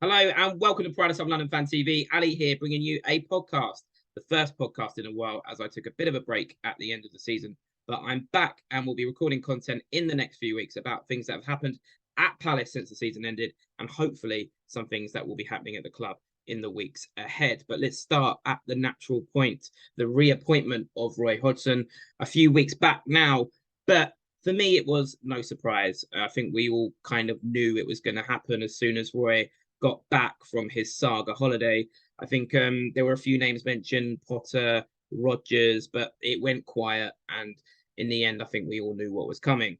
Hello and welcome to Pride of Southern London Fan TV. Ali here, bringing you a podcast, the first podcast in a while, as I took a bit of a break at the end of the season. But I'm back and we'll be recording content in the next few weeks about things that have happened at Palace since the season ended, and hopefully some things that will be happening at the club in the weeks ahead. But let's start at the natural point, the reappointment of Roy Hodgson a few weeks back now. But for me, it was no surprise. I think we all kind of knew it was going to happen as soon as Roy got back from his saga holiday. I think there were a few names mentioned, Potter, Rodgers, but it went quiet. And in the end, I think we all knew what was coming.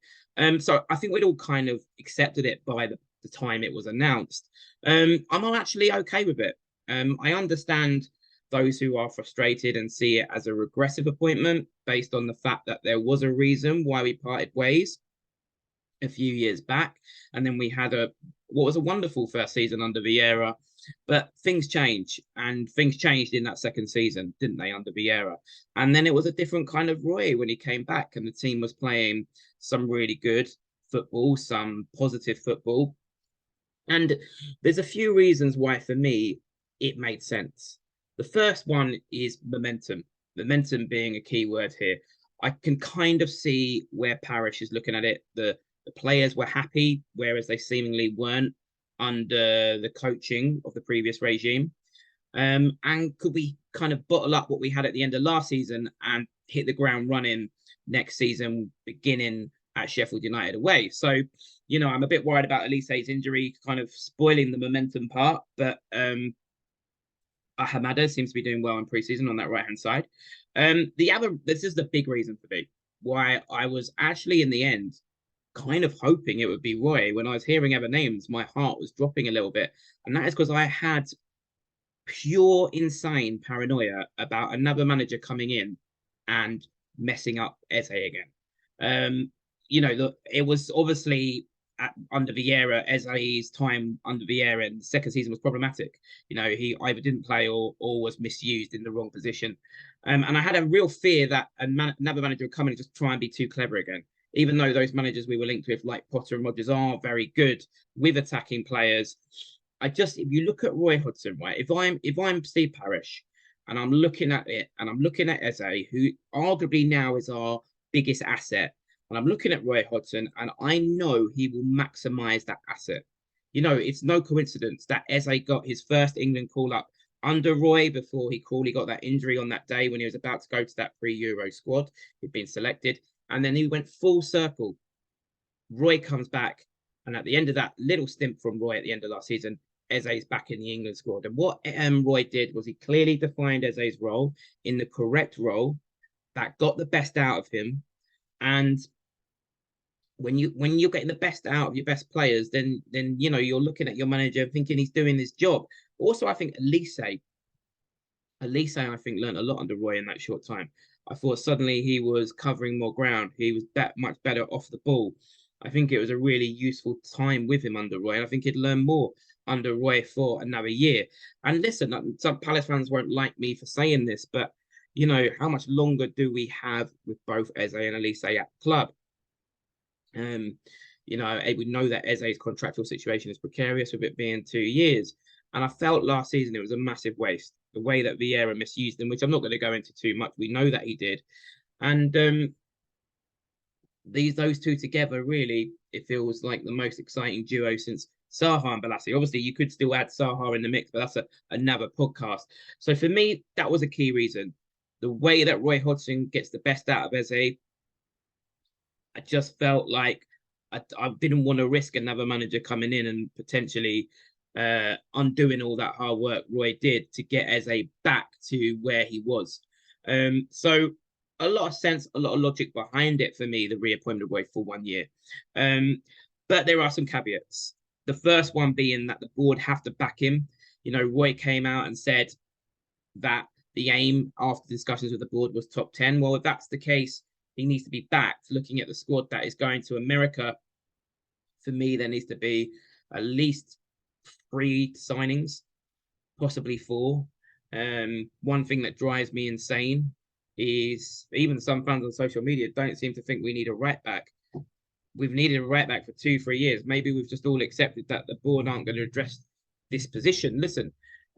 So I think we'd all kind of accepted it by the time it was announced. I'm actually okay with it. I understand those who are frustrated and see it as a regressive appointment based on the fact that there was a reason why we parted ways a few years back, and then we had what was a wonderful first season under Vieira, but things change, and things changed in that second season, didn't they, under Vieira? And then it was a different kind of Roy when he came back, and the team was playing some really good football, some positive football, and there's a few reasons why, for me, it made sense. The first one is momentum. Momentum being a key word here. I can kind of see where Parish is looking at it. The players were happy, whereas they seemingly weren't under the coaching of the previous regime. And could we kind of bottle up what we had at the end of last season and hit the ground running next season, beginning at Sheffield United away? So, I'm a bit worried about Elise's injury kind of spoiling the momentum part, but Hamada seems to be doing well in preseason on that right-hand side. This is the big reason for me why I was actually in the end kind of hoping it would be Roy. When I was hearing other names, my heart was dropping a little bit. And that is because I had pure, insane paranoia about another manager coming in and messing up Eze again. It was obviously under Vieira, Eze's time under Vieira, and the second season was problematic. He either didn't play or was misused in the wrong position. And I had a real fear that another manager would come in and just try and be too clever again, even though those managers we were linked with, like Potter and Rodgers, are very good with attacking players. If you look at Roy Hodgson, right, if I'm Steve Parish and I'm looking at it and I'm looking at Eze, who arguably now is our biggest asset, and I'm looking at Roy Hodgson, and I know he will maximize that asset. It's no coincidence that Eze got his first England call up under Roy before he cruelly got that injury on that day when he was about to go to that pre-Euro squad. He'd been selected. And then he went full circle. Roy comes back. And at the end of that little stint from Roy at the end of last season, Eze's back in the England squad. And what Roy did was he clearly defined Eze's role in the correct role that got the best out of him. And when you're getting the best out of your best players, then you're looking at your manager thinking he's doing this job. Also, I think Elise, I think, learned a lot under Roy in that short time. I thought suddenly he was covering more ground. He was much better off the ball. I think it was a really useful time with him under Roy. And I think he'd learn more under Roy for another year. And listen, some Palace fans won't like me for saying this, but, how much longer do we have with both Eze and Elise at the club? We know that Eze's contractual situation is precarious with it being 2 years. And I felt last season it was a massive waste, the way that Vieira misused him, which I'm not going to go into too much. We know that he did. And those two together, really, it feels like the most exciting duo since Zaha and Balassi. Obviously, you could still add Zaha in the mix, but that's another podcast. So for me, that was a key reason. The way that Roy Hodgson gets the best out of Eze, I just felt like I didn't want to risk another manager coming in and potentially undoing all that hard work Roy did to get Eze back to where he was. So a lot of sense, a lot of logic behind it for me, the reappointment of Roy for 1 year. But there are some caveats. The first one being that the board have to back him. Roy came out and said that the aim after discussions with the board was top 10. Well, if that's the case, he needs to be backed. Looking at the squad that is going to America, for me, there needs to be at least 3 signings, possibly 4. One thing that drives me insane is even some fans on social media don't seem to think we need a right back. We've needed a right back for 2-3 years. Maybe we've just all accepted that the board aren't going to address this position. Listen,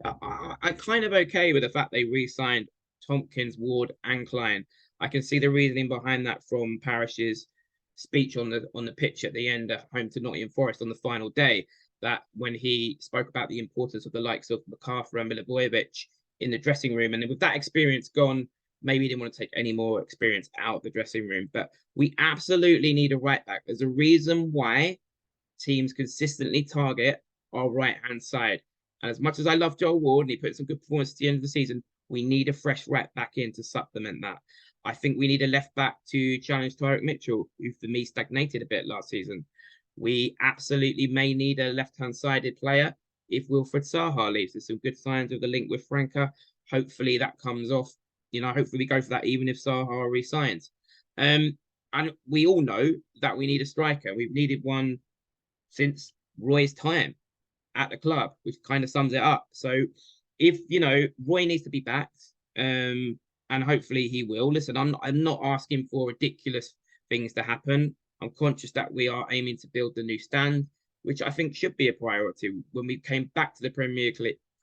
I'm kind of okay with the fact they re-signed Tompkins, Ward, and Klein. I can see the reasoning behind that from Parish's speech on the pitch at the end at home to Nottingham Forest on the final day. That when he spoke about the importance of the likes of McArthur and Milivojevic in the dressing room, and with that experience gone, maybe he didn't want to take any more experience out of the dressing room. But we absolutely need a right back. There's a reason why teams consistently target our right hand side. And as much as I love Joel Ward and he put some good performance at the end of the season, we need a fresh right back in to supplement that. I think we need a left back to challenge Tyrick Mitchell, who for me stagnated a bit last season. We absolutely may need a left-hand sided player if Wilfred Zaha leaves. There's some good signs of the link with Franca. Hopefully that comes off. Hopefully we go for that even if Zaha resigns. And we all know that we need a striker. We've needed one since Roy's time at the club, which kind of sums it up. So if Roy needs to be backed, and hopefully he will. Listen, I'm not asking for ridiculous things to happen. I'm conscious that we are aiming to build the new stand, which I think should be a priority. When we came back to the Premier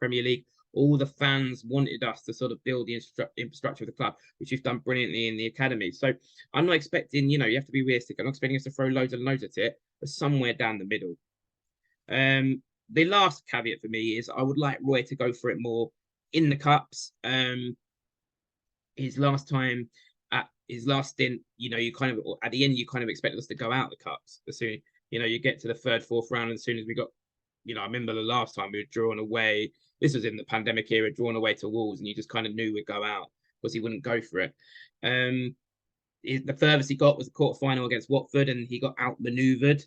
League, all the fans wanted us to sort of build the infrastructure of the club, which we've done brilliantly in the academy. So I'm not expecting, you have to be realistic. I'm not expecting us to throw loads and loads at it, but somewhere down the middle. The last caveat for me is I would like Roy to go for it more in the cups. His last time at his last stint, you kind of at the end you kind of expected us to go out the cups. As soon you get to the third, fourth round, and as soon as we got, I remember the last time we were drawn away. This was in the pandemic era, drawn away to Wolves, and you just kind of knew we'd go out because he wouldn't go for it. The furthest he got was the quarterfinal against Watford, and he got outmaneuvered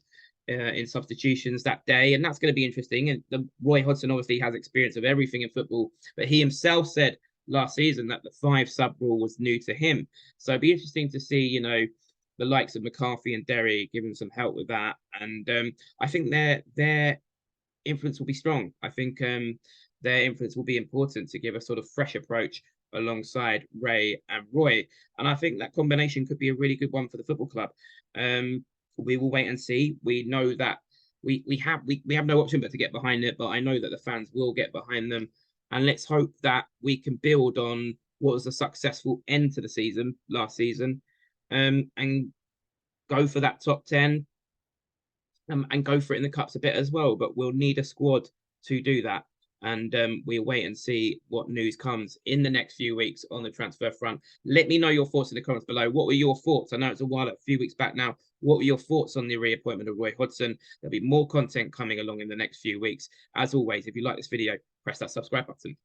in substitutions that day, and that's going to be interesting. And Roy Hodgson obviously has experience of everything in football, but he himself said last season that the 5 sub rule was new to him. So it'd be interesting to see, the likes of McCarthy and Derry giving some help with that. And I think their influence will be strong. I think their influence will be important to give a sort of fresh approach alongside Ray and Roy. And I think that combination could be a really good one for the football club. We will wait and see. We know that we have no option but to get behind it, but I know that the fans will get behind them. And let's hope that we can build on what was a successful end to the season last season, and go for that top 10, and go for it in the cups a bit as well. But we'll need a squad to do that. And we'll wait and see what news comes in the next few weeks on the transfer front. Let me know your thoughts in the comments below. What were your thoughts? I know it's a few weeks back now. What were your thoughts on the reappointment of Roy Hodgson? There'll be more content coming along in the next few weeks. As always, if you like this video, press that subscribe button.